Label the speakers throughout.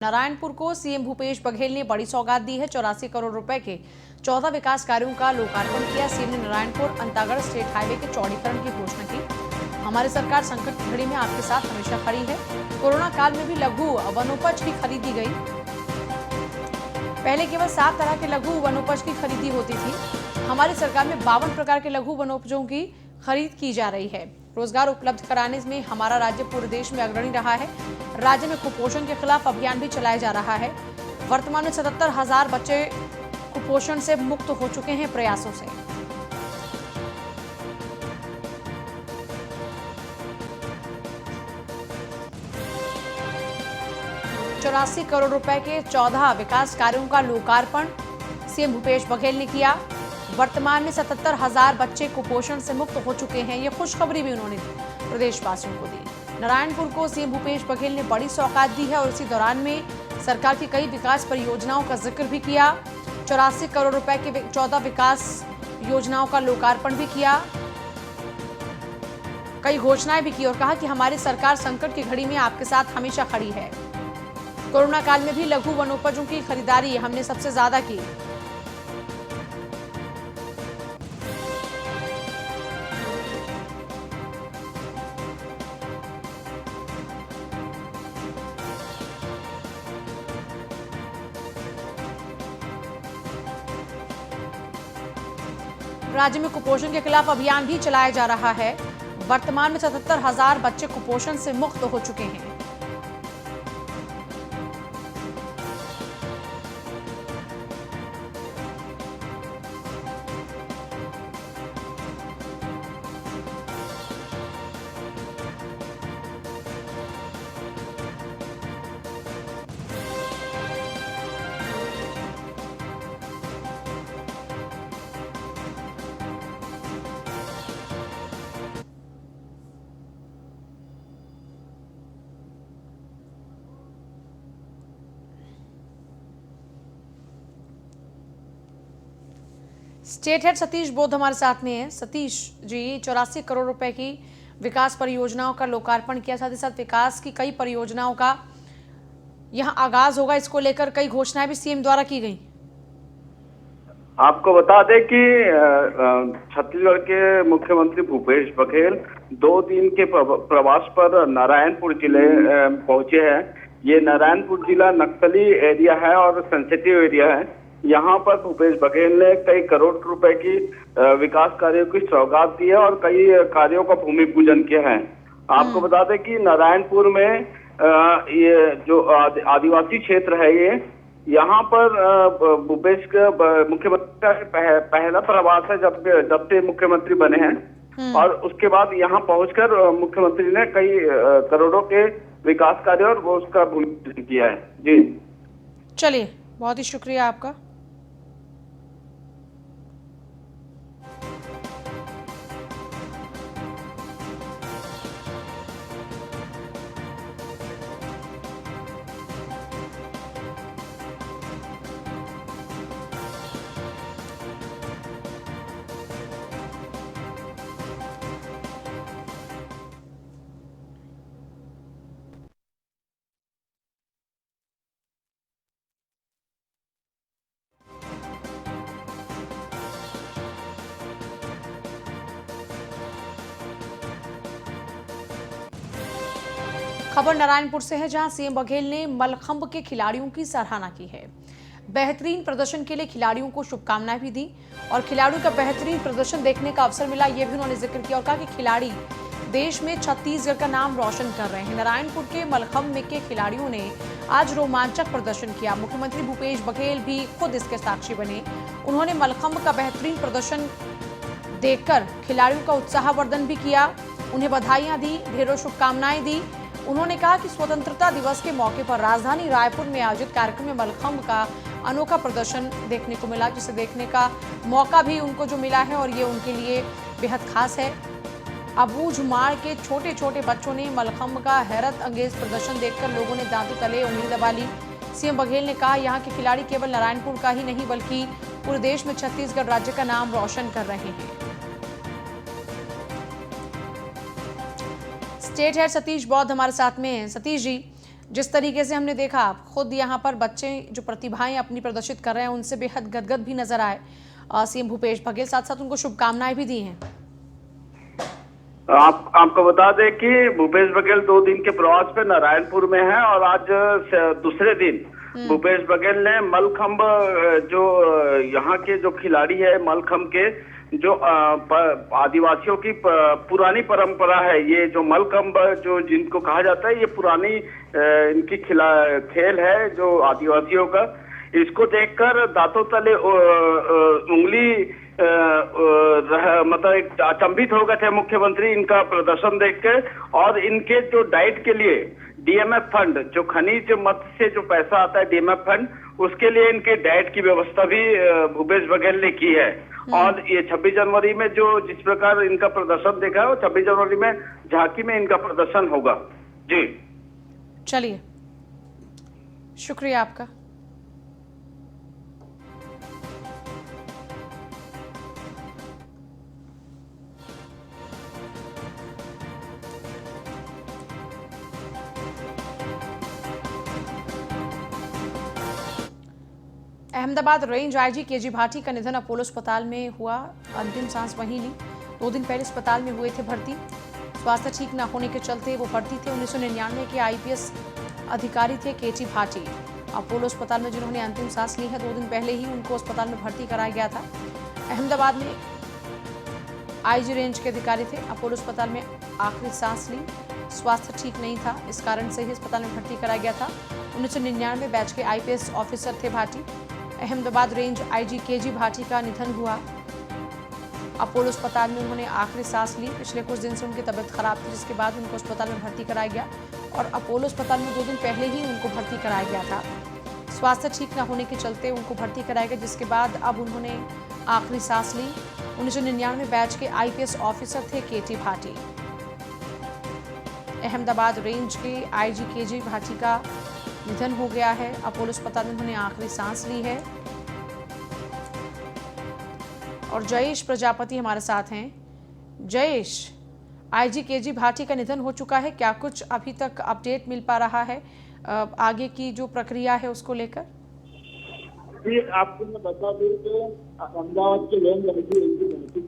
Speaker 1: नारायणपुर को सीएम भूपेश बघेल ने बड़ी सौगात दी है। 84 करोड़ रुपए के 14 विकास कार्यों का लोकार्पण किया। सीएम ने नारायणपुर अंतागढ़ स्टेट हाईवे के चौड़ीकरण की घोषणा की। हमारी सरकार संकट की घड़ी में आपके साथ हमेशा खड़ी है। कोरोना काल में भी लघु वनोपज की खरीदी गई। पहले केवल 7 तरह के लघु वनोपज की खरीदी होती थी। हमारी सरकार में 52 प्रकार के लघु वनोपजों की खरीद की जा रही है। रोजगार उपलब्ध कराने में हमारा राज्य पूरे देश में अग्रणी रहा है। राज्य में कुपोषण के खिलाफ अभियान भी चलाया जा रहा है। वर्तमान में 77,000 बच्चे कुपोषण से मुक्त हो चुके हैं प्रयासों से। ₹84 करोड़ रुपए के 14 विकास कार्यों का लोकार्पण सीएम भूपेश बघेल ने किया। वर्तमान में 77,000 बच्चे कुपोषण से मुक्त हो चुके हैं। ये खुशखबरी भी उन्होंने प्रदेशवासियों को दी। नारायणपुर को सीएम भूपेश बघेल ने बड़ी सौगात दी है और इसी दौरान में सरकार की कई विकास परियोजनाओं का जिक्र भी किया। 84 करोड़ रुपए के 14 विकास योजनाओं का लोकार्पण भी किया। कई घोषणाएं भी की और कहा कि हमारी सरकार संकट की घड़ी में आपके साथ हमेशा खड़ी है। कोरोना काल में भी लघु वनोपजों की खरीदारी हमने सबसे ज्यादा की। राज्य में कुपोषण के खिलाफ अभियान भी चलाया जा रहा है। वर्तमान में 77,000 बच्चे कुपोषण से मुक्त हो चुके हैं। स्टेट हेड सतीश बोध हमारे साथ में है। सतीश जी, 84 करोड़ रुपए की विकास परियोजनाओं का लोकार्पण किया, साथ ही साथ विकास की कई परियोजनाओं का यहां आगाज होगा। इसको लेकर कई घोषणाएं भी सीएम द्वारा की गई।
Speaker 2: आपको बता दें कि छत्तीसगढ़ के मुख्यमंत्री भूपेश बघेल 2 दिन के प्रवास पर नारायणपुर जिले पहुंचे हैं। ये नारायणपुर जिला नक्सली एरिया है और सेंसिटिव एरिया है। यहाँ पर भूपेश बघेल ने कई करोड़ रुपए की विकास कार्यों की सौगात दी है और कई कार्यों का भूमि पूजन किया है। आपको बता दें कि नारायणपुर में ये जो आदिवासी क्षेत्र है, ये यहाँ पर भूपेश मुख्यमंत्री का पहला प्रवास है जब से मुख्यमंत्री बने हैं। और उसके बाद यहाँ पहुंचकर मुख्यमंत्री ने कई करोड़ों के विकास कार्य और वो उसका भूमि पूजन किया है। जी
Speaker 1: चलिए, बहुत ही शुक्रिया आपका। खबर नारायणपुर से है, जहां सीएम बघेल ने मलखंभ के खिलाड़ियों की सराहना की है। बेहतरीन प्रदर्शन के लिए खिलाड़ियों को शुभकामनाएं भी दी और खिलाड़ियों का बेहतरीन प्रदर्शन देखने का अवसर मिला, यह भी उन्होंने जिक्र किया और कहा कि खिलाड़ी देश में छत्तीसगढ़ का नाम रोशन कर रहे हैं। नारायणपुर के मलखंभ के खिलाड़ियों ने आज रोमांचक प्रदर्शन किया। मुख्यमंत्री भूपेश बघेल भी खुद इसके साक्षी बने। उन्होंने मलखंभ का बेहतरीन प्रदर्शन देखकर खिलाड़ियों का उत्साहवर्धन भी किया, उन्हें बधाइयां दी, ढेरों शुभकामनाएं दी। उन्होंने कहा कि स्वतंत्रता दिवस के मौके पर राजधानी रायपुर में आयोजित कार्यक्रम में मलखंभ का अनोखा प्रदर्शन देखने को मिला, जिसे देखने का मौका भी उनको जो मिला है और ये उनके लिए बेहद खास है। अबूझमाड़ के छोटे छोटे बच्चों ने मलखंभ का हैरत अंगेज प्रदर्शन देखकर लोगों ने दांतों तले उंगली दबा ली। सीएम बघेल ने कहा, यहाँ के खिलाड़ी केवल नारायणपुर का ही नहीं बल्कि पूरे देश में छत्तीसगढ़ राज्य का नाम रोशन कर रहे हैं। स्टेट हेड सतीश बौद्ध हमारे साथ में हैं। सतीश जी, जिस तरीके से हमने देखा, खुद यहाँ पर बच्चे जो प्रतिभाएं अपनी प्रदर्शित कर रहे हैं उनसे बेहद गदगद भी नजर आए सीएम भूपेश बघेल, साथ साथ उनको शुभकामनाएं भी दी हैं।
Speaker 2: आपको बता दें कि भूपेश बघेल 2 दिन के प्रवास पे नारायणपुर में है और आज दूसरे दिन भूपेश बघेल ने मलखंब जो यहाँ के जो खिलाड़ी है मलखंब के जो आदिवासियों की पुरानी परंपरा है, ये जो मलखंब जो जिनको कहा जाता है, ये पुरानी इनकी खेल है जो आदिवासियों का। इसको देखकर दांतों तले उंगली मतलब अचंभित हो गए थे मुख्यमंत्री इनका प्रदर्शन देखकर। और इनके जो डाइट के लिए डीएमएफ फंड, जो खनिज मत्स्य से जो पैसा आता है डीएमएफ फंड, उसके लिए इनके डाइट की व्यवस्था भी भूपेश बघेल ने की है। और ये 26 जनवरी में जो जिस प्रकार इनका प्रदर्शन देखा है, वो 26 जनवरी में झांकी में इनका प्रदर्शन होगा। जी
Speaker 1: चलिए, शुक्रिया आपका। Ahmedabad range IG KG Bhati का निधन अपोलो अस्पताल में हुआ, अंतिम सांस वहीं ली। 2 दिन पहले अस्पताल में हुए थे भर्ती, स्वास्थ्य ठीक न होने के चलते वो भर्ती थे। 1999 के आईपीएस अधिकारी थे केजी भाटी। अपोलो अस्पताल में जिन्होंने अंतिम सांस ली है, 2 दिन पहले ही उनको अस्पताल में भर्ती कराया गया था। अहमदाबाद में आईजी रेंज के अधिकारी थे, अपोलो अस्पताल में आखिरी सांस ली, स्वास्थ्य ठीक नहीं था, इस कारण से ही अस्पताल में भर्ती कराया गया था। 1999 बैच के आईपीएस ऑफिसर थे Bhati. Ahmedabad range IG KG Bhati का निधन हुआ। अपोलो अस्पताल में उन्होंने आखिरी सांस ली। पिछले कुछ दिन से उनकी तबीयत खराब थी, जिसके बाद उनको अस्पताल में भर्ती कराया गया और अपोलो अस्पताल में 2 दिन पहले ही उनको भर्ती कराया गया था। स्वास्थ्य ठीक न होने के चलते उनको भर्ती कराया गया, जिसके बाद अब उन्होंने आखिरी सांस ली। 1999 बैच के आईपीएस ऑफिसर थे केटी भाटी। अहमदाबाद रेंज के आईजी केजी भाटी का निधन हो गया है। अपोलो अस्पताल में उन्होंने आखिरी सांस ली है। और जयेश प्रजापति हमारे साथ हैं। जयेश, आईजी केजी भाटी का निधन हो चुका है, क्या कुछ अभी तक अपडेट मिल पा रहा है आगे की जो प्रक्रिया है उसको लेकर?
Speaker 3: जी, आपको मैं बता दूं कि अहमदाबाद के रेंज आईजी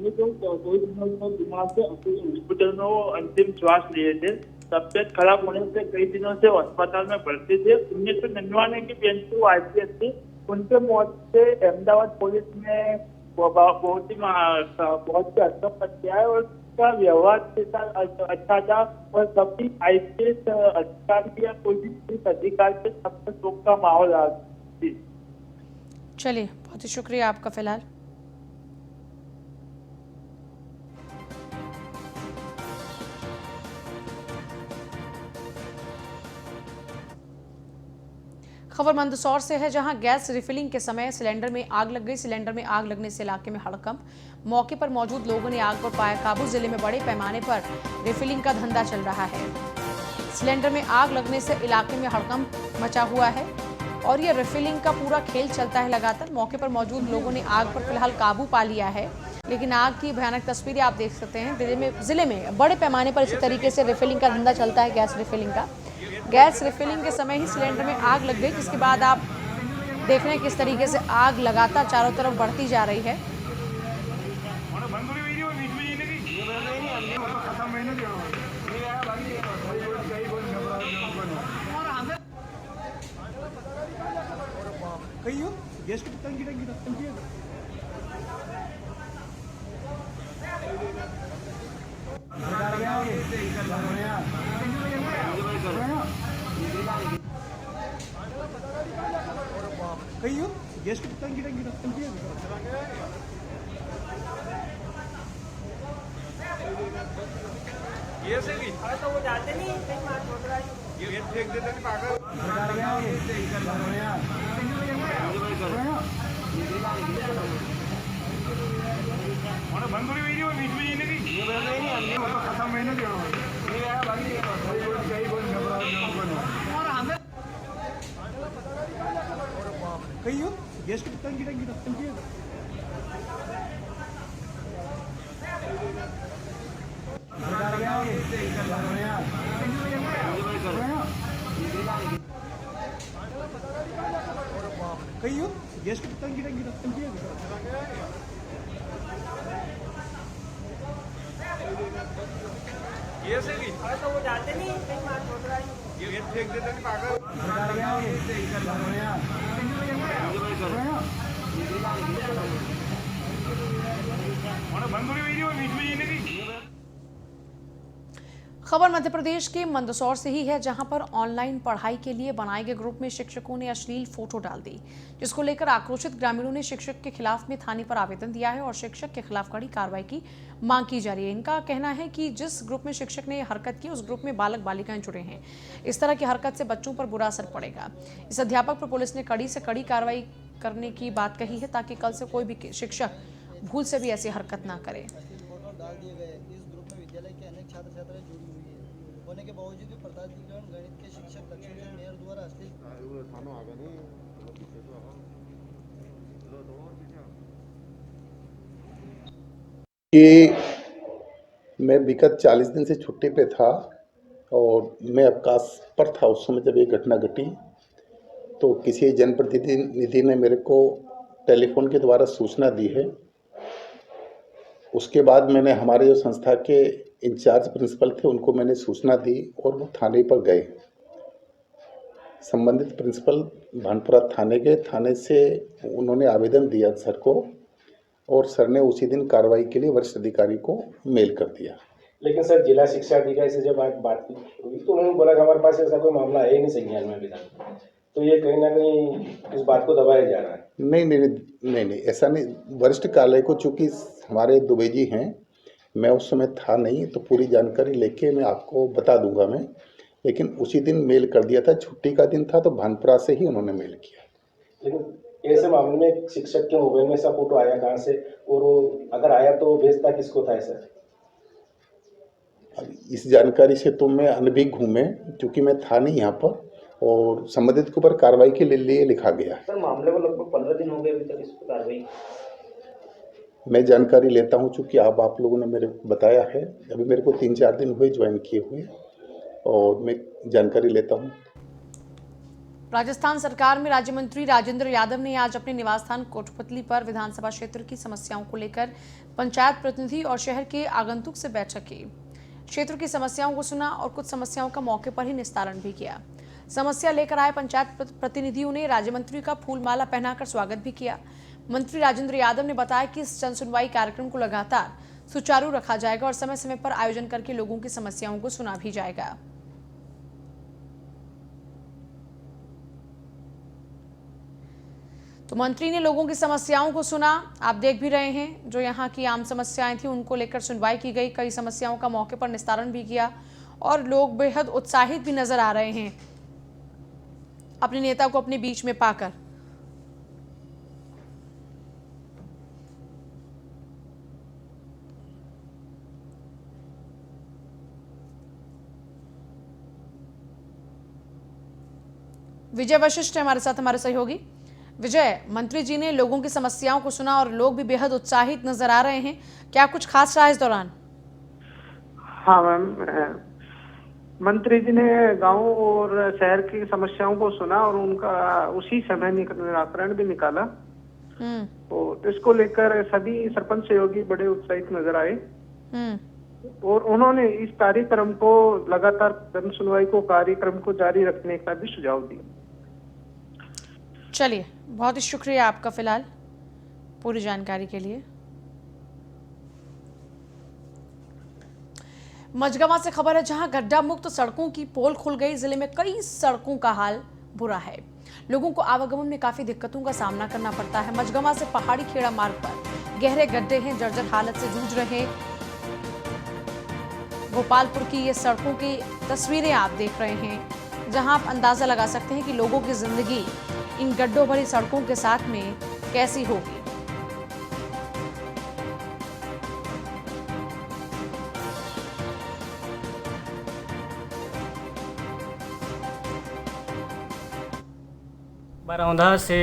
Speaker 3: में जो कोई दिमाग से हॉस्पिटल में वो अंतिम श्वास लिए थे। तबियत खराब होने से कई दिनों से अस्पताल में भर्ती थे। 1999 की बेंच वो आईपीएस थी। उनके मौत से अहमदाबाद पुलिस में बहुत ही हस्तक्षेप किया है और उसका व्यवहार अच्छा था और सभी आईपीएस अधिकारी या कोई भी पुलिस अधिकारी के सबसे शोक का माहौल आ।
Speaker 1: चलिए, बहुत ही शुक्रिया आपका। फिलहाल खबर मंदसौर से है, जहां गैस रिफिलिंग के समय सिलेंडर में आग लग गई। सिलेंडर में आग लगने से इलाके में हड़कंप। मौके पर मौजूद लोगों ने आग पर पाया काबू। जिले में बड़े पैमाने पर रिफिलिंग का धंधा चल रहा है। सिलेंडर में आग लगने से इलाके में हड़कंप मचा हुआ है और ये रिफिलिंग का पूरा खेल चलता है लगातार। मौके पर मौजूद लोगों ने आग पर फिलहाल काबू पा लिया है, लेकिन आग की भयानक तस्वीरें आप देख सकते हैं। जिले में बड़े पैमाने पर इसी तरीके से रिफिलिंग का धंधा चलता है, गैस रिफिलिंग का। गैस रिफिलिंग के समय ही सिलेंडर में आग लग गई, जिसके बाद आप देख रहे हैं किस तरीके से आग लगातार चारों तरफ बढ़ती जा रही है।
Speaker 4: ये से भी तो वो जाते नहीं कहीं मार छोड़ रहा है, ये फेंक देते नहीं पागल। और बंदूरी वीडियो बीच में ये नहीं, ये नहीं हमने मतलब खत्म महीने दिया ये है बाकी कई बोल और हमें कहीं हो गैस की टंकी कहीं हो गैस की टंकी है ये से भी तो वो जाते नहीं कहीं मार छोड़ रहा है ये फेंक देते नहीं पागल
Speaker 1: खबर मध्य प्रदेश के मंदसौर से ही है, जहां पर ऑनलाइन पढ़ाई के लिए बनाए गए ग्रुप में शिक्षकों ने अश्लील फोटो डाल दी, जिसको लेकर आक्रोशित ग्रामीणों ने शिक्षक के खिलाफ में थाने पर आवेदन दिया है और शिक्षक के खिलाफ कड़ी कार्रवाई की मांग की जा रही है। इनका कहना है कि जिस ग्रुप में शिक्षक ने हरकत की, उस ग्रुप में बालक बालिकाएं जुड़े हैं। इस तरह की हरकत से बच्चों पर बुरा असर पड़ेगा। इस अध्यापक पर पुलिस ने कड़ी से कड़ी कार्रवाई करने की बात कही है, ताकि कल से कोई भी शिक्षक भूल से भी ऐसी हरकत ना करे।
Speaker 5: डाल दिए गए इस ग्रुप में विद्यालय के अनेक छात्र छात्राएं जुड़ी हुई है होने के बावजूद भी प्रतापीकरण गणित के शिक्षक लक्ष्मीचंद मेयर द्वारा अश्लील
Speaker 6: कि मैं विगत 40 दिन से छुट्टी पे था और मैं अवकाश पर था उस समय जब ये घटना घटी, तो किसी जनप्रतिनिधि ने मेरे को टेलीफोन के द्वारा सूचना दी है। उसके बाद मैंने हमारे जो संस्था के इंचार्ज प्रिंसिपल थे उनको मैंने सूचना दी और वो थाने पर गए। संबंधित प्रिंसिपल भानपुरा थाने गए। थाने से उन्होंने आवेदन दिया सर को और सर ने उसी दिन कार्रवाई के लिए वरिष्ठ अधिकारी को मेल कर दिया।
Speaker 7: लेकिन सर जिला शिक्षा अधिकारी से जब बात हुई तो उन्होंने बोला कि हमारे पास ऐसा कोई मामला है ही नहीं संज्ञान में अभी तक, तो ये कहीं ना कहीं इस बात को दबाया जा रहा है।
Speaker 6: नहीं, ऐसा नहीं। वरिष्ठ कार्यालय को, चूँकि हमारे दुबे जी हैं, मैं उस समय था नहीं, तो पूरी जानकारी लेके मैं आपको बता दूंगा मैं, लेकिन उसी दिन मेल कर दिया था। छुट्टी का दिन था तो भानपुरा से ही उन्होंने मेल किया।
Speaker 7: लेकिन ऐसे मामले में शिक्षक के मोबाइल में ऐसा फोटो आया कहाँ से, और अगर आया तो भेजता किसको था सर?
Speaker 6: अब इस जानकारी से तो मैं अनभिज्ञ हूँ मैं, क्योंकि मैं था नहीं यहाँ पर, और संबंधित के ऊपर कार्रवाई के लिए लिखा गया।
Speaker 7: सर मामले को लगभग 15 दिन हो गए अभी तक इस पर कार्रवाई।
Speaker 6: मैं जानकारी लेता हूँ, चूँकि आप लोगों ने मेरे को बताया है। अभी मेरे को 3-4 दिन हुए ज्वाइन किए हुए, और मैं जानकारी लेता हूँ।
Speaker 1: राजस्थान सरकार में राज्य मंत्री राजेंद्र यादव ने आज अपने निवास स्थान कोटपुतली पर विधानसभा क्षेत्र की समस्याओं को लेकर पंचायत प्रतिनिधि और शहर के आगंतुक से बैठक की। क्षेत्र की समस्याओं को सुना और कुछ समस्याओं का मौके पर ही निस्तारण भी किया। समस्या लेकर आए पंचायत प्रतिनिधियों ने राज्य मंत्री का फूलमाला पहनाकर स्वागत भी किया। मंत्री राजेंद्र यादव ने बताया कि इस जन सुनवाई कार्यक्रम को लगातार सुचारू रखा जाएगा और समय समय पर आयोजन करके लोगों की समस्याओं को सुना भी जाएगा। तो मंत्री ने लोगों की समस्याओं को सुना, आप देख भी रहे हैं। जो यहाँ की आम समस्याएं थी उनको लेकर सुनवाई की गई, कई समस्याओं का मौके पर निस्तारण भी किया और लोग बेहद उत्साहित भी नजर आ रहे हैं अपने नेता को अपने बीच में पाकर। विजय वशिष्ठ हमारे साथ, हमारे सहयोगी। विजय, मंत्री जी ने लोगों की समस्याओं को सुना और लोग भी बेहद उत्साहित नजर आ रहे हैं, क्या कुछ खास रहा इस दौरान?
Speaker 8: हाँ मैम, मंत्री जी ने गांव और शहर की समस्याओं को सुना और उनका उसी समय निराकरण भी निकाला। तो इसको लेकर सभी सरपंच सहयोगी बड़े उत्साहित नजर आए और उन्होंने इस कार्यक्रम को लगातार जन सुनवाई को कार्यक्रम को जारी रखने का भी सुझाव दिया।
Speaker 1: चलिए, बहुत ही शुक्रिया आपका फिलहाल पूरी जानकारी के लिए। मझगवां से खबर है, जहां गड्ढा मुक्त सड़कों की पोल खुल गई। जिले में कई सड़कों का हाल बुरा है, लोगों को आवागमन में काफी दिक्कतों का सामना करना पड़ता है। मझगवां से पहाड़ी खेड़ा मार्ग पर गहरे गड्ढे हैं, जर्जर हालत से जूझ रहे। गोपालपुर की ये सड़कों की तस्वीरें आप देख रहे हैं, जहां आप अंदाजा लगा सकते हैं कि लोगों की जिंदगी इन गड्ढों भरी सड़कों के साथ में कैसी होगी।
Speaker 9: बरौंधा से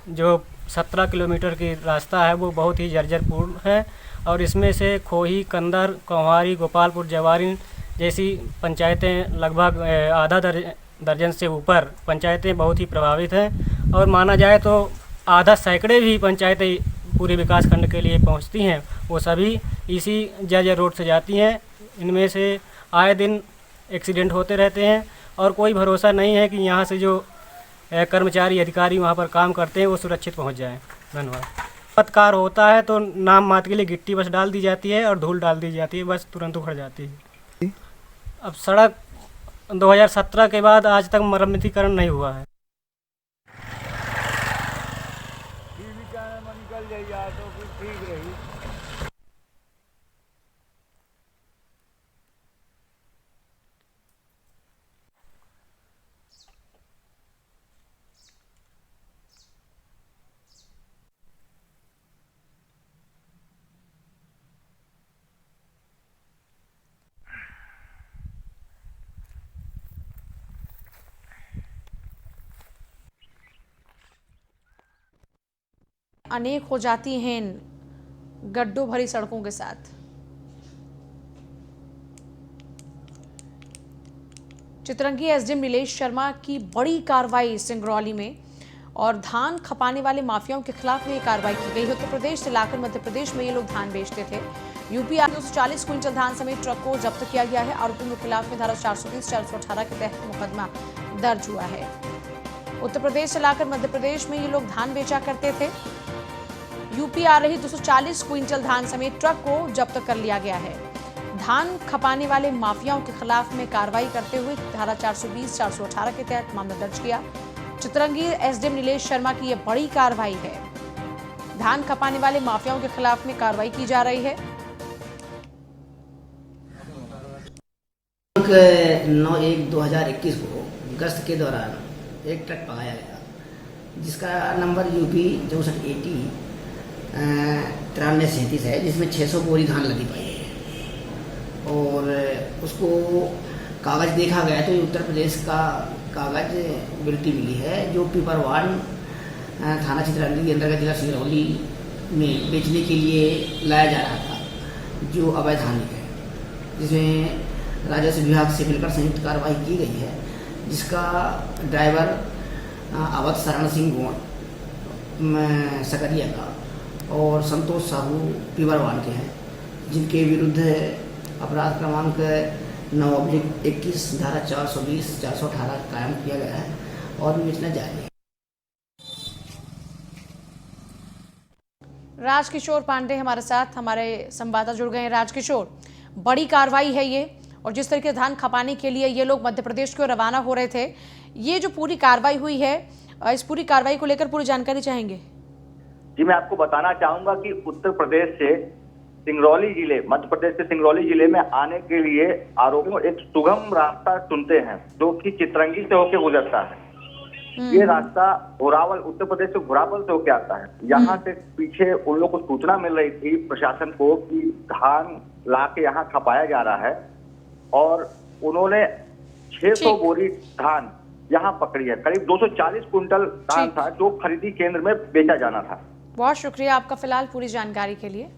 Speaker 9: जो 17 किलोमीटर की रास्ता है वो बहुत ही जर्जरपूर्ण है और इसमें से खोही, कंदर, कंवारी, गोपालपुर, जवारीन जैसी पंचायतें लगभग आधा दर्जन से ऊपर पंचायतें बहुत ही प्रभावित हैं और माना जाए तो आधा सैकड़े भी पंचायतें पूरे विकास खंड के लिए पहुंचती हैं, वो सभी इसी जर्जर रोड से जाती हैं। इनमें से आए दिन एक्सीडेंट होते रहते हैं और कोई भरोसा नहीं है कि यहाँ से जो कर्मचारी अधिकारी वहाँ पर काम करते हैं वो सुरक्षित पहुँच जाएँ। धन्यवाद। पत्कार होता है तो नाम मात्र के लिए गिट्टी बस डाल दी जाती है और धूल डाल दी जाती है, बस तुरंत उखड़ जाती है। अब सड़क 2017 के बाद आज तक मरम्मतीकरण नहीं हुआ है।
Speaker 4: निकल जाइए तो फिर ठीक रही।
Speaker 1: अनेक हो जाती हैं इन गड्ढों भरी सड़कों के साथ। चितरंगी एसडीएम नीलेश शर्मा की बड़ी कार्रवाई सिंगरौली में और धान खपाने वाले माफियाओं के खिलाफ ये कार्रवाई की गई। उत्तर प्रदेश से लाकर मध्य प्रदेश में ये लोग धान बेचते थे। यूपी 240 क्विंटल धान समेत ट्रक को जब्त किया गया है। आरोपियों के खिलाफ में धारा 420, 418 के तहत मुकदमा दर्ज हुआ है। उत्तर प्रदेश से लाकर मध्य प्रदेश में ये लोग धान बेचा करते थे। यूपी आ रही 240 क्विंटल धान समेत ट्रक को जब्त कर लिया गया है। धान खपाने वाले माफियाओं के खिलाफ में कार्रवाई करते हुए धारा 420, 418 के तहत मामला दर्ज किया। चितरंगी एसडीएम नीलेश शर्मा की यह बड़ी कार्रवाई है। धान खपाने वाले माफियाओं के खिलाफ में कार्रवाई की जा रही है।
Speaker 10: 9/1/2021 को गश्त के दौरान एक ट्रक पकड़ाया गया जिसका नंबर यूपी 6480 9337 है, जिसमें 600 बोरी धान लदी पाई है और उसको कागज़ देखा गया तो उत्तर प्रदेश का कागज़ गिरती मिली है जो पिपरवान थाना चितरंगी के अंतर्गत जिला सिंगरौली में बेचने के लिए लाया जा रहा था, जो अवैध धान है, जिसमें राजस्व विभाग से मिलकर संयुक्त कार्रवाई की गई है, जिसका ड्राइवर अवध शरण सिंह गोंड सकरिया का और संतोष साहू पिपरवान के हैं, जिनके विरुद्ध अपराध क्रमांक 9/21 धारा 420, 418 कायम किया गया है और बेचना जारी है।
Speaker 1: राजकिशोर पांडे हमारे साथ, हमारे संवाददाता जुड़ गए हैं। राजकिशोर, बड़ी कार्रवाई है ये, और जिस तरीके धान खपाने के लिए ये लोग मध्य प्रदेश को रवाना हो रहे थे, ये जो पूरी कार्रवाई हुई है, इस पूरी कार्रवाई को लेकर पूरी जानकारी चाहेंगे।
Speaker 11: जी, मैं आपको बताना चाहूंगा कि उत्तर प्रदेश से सिंगरौली जिले, मध्य प्रदेश से सिंगरौली जिले में आने के लिए आरोपियों एक सुगम रास्ता चुनते हैं जो कि चितरंगी से होकर गुजरता है। ये रास्ता घोरावल, उत्तर प्रदेश से घोरावल से होकर आता है। यहाँ से पीछे उन लोगों को सूचना मिल रही थी प्रशासन को कि धान ला के यहाँ खपाया जा रहा है और उन्होंने 600 बोरी धान यहाँ पकड़ी है। करीब 240 क्विंटल धान था जो खरीदी केंद्र में बेचा जाना था।
Speaker 1: बहुत शुक्रिया आपका फिलहाल पूरी जानकारी के लिए।